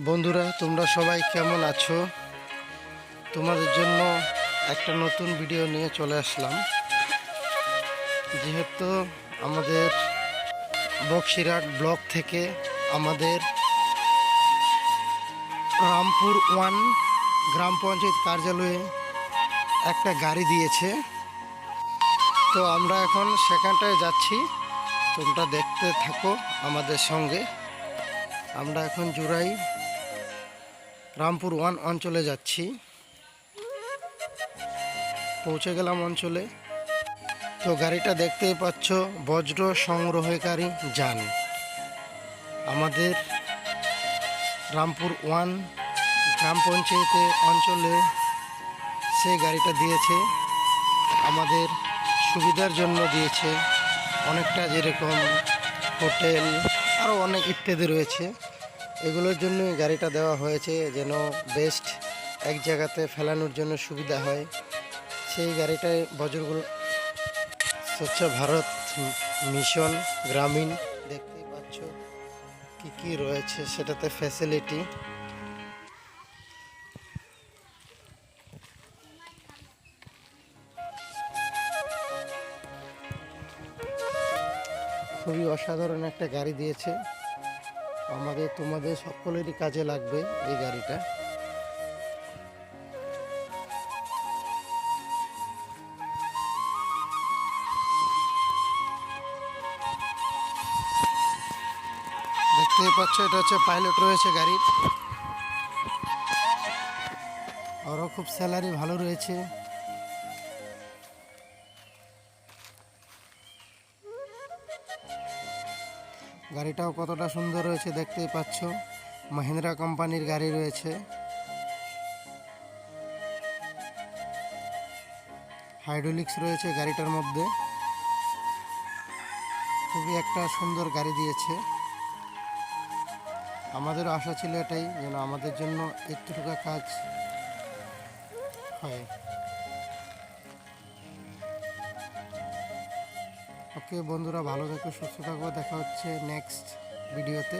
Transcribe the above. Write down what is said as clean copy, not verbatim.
বন্ধুরা, তোমরা সবাই কেমন আছো? তোমাদের জন্য একটা নতুন ভিডিও নিয়ে চলে আসলাম। যেহেতু আমাদের বক্সিরহাট ব্লক থেকে আমাদের রামপুর 1 গ্রাম পঞ্চায়েত কার্যালয়ে একটা গাড়ি দিয়েছে, তো আমরা এখন সেখানটায় যাচ্ছি। তোমরা দেখতে থাকো আমাদের সঙ্গে। আমরা এখন জুরাই রামপুর 1 অঞ্চলে যাচ্ছি। পৌঁছে গেলাম অঞ্চলে। তো গাড়িটা দেখতেই পাচ্ছ, বজ্র সংগ্রহকারী যান। আমাদের রামপুর 1 গ্রাম পঞ্চায়েতে অঞ্চলে সেই গাড়িটা দিয়েছে, আমাদের সুবিধার জন্য দিয়েছে। অনেকটা যেরকম হোটেল আরও অনেক ইত্যাদি রয়েছে, এগুলোর জন্য গাড়িটা দেওয়া হয়েছে, যেন বেস্ট এক জায়গাতে ফেলানোর জন্য সুবিধা হয়। সেই গাড়িটায় বজ্রগুলো স্বচ্ছ ভারত মিশন গ্রামীণ, দেখতেই পাচ্ছ কি কি রয়েছে সেটাতে ফ্যাসিলিটি। খুবই অসাধারণ একটা গাড়ি দিয়েছে, আমাদের তোমাদের সকলেরই কাজে লাগবে এই গাড়িটা। দেখতেই পাচ্ছ, এটা হচ্ছে পাইলট রয়েছে গাড়ির, আরও খুব স্যালারি ভালো রয়েছে। গাড়িটাও কতটা সুন্দর রয়েছে দেখতেই পাচ্ছ, মহিন্দ্রা কোম্পানির গাড়ি রয়েছে। হাইড্রোলিক্স রয়েছে গাড়িটার মধ্যে। খুবই একটা সুন্দর গাড়ি দিয়েছে। আমাদেরও আশা ছিল এটাই, যেন আমাদের জন্য একটুকু কাজ হয়। ওকে বন্ধুরা, ভালো থাকো, সুস্থ থাকো। দেখা হচ্ছে নেক্সট ভিডিওতে।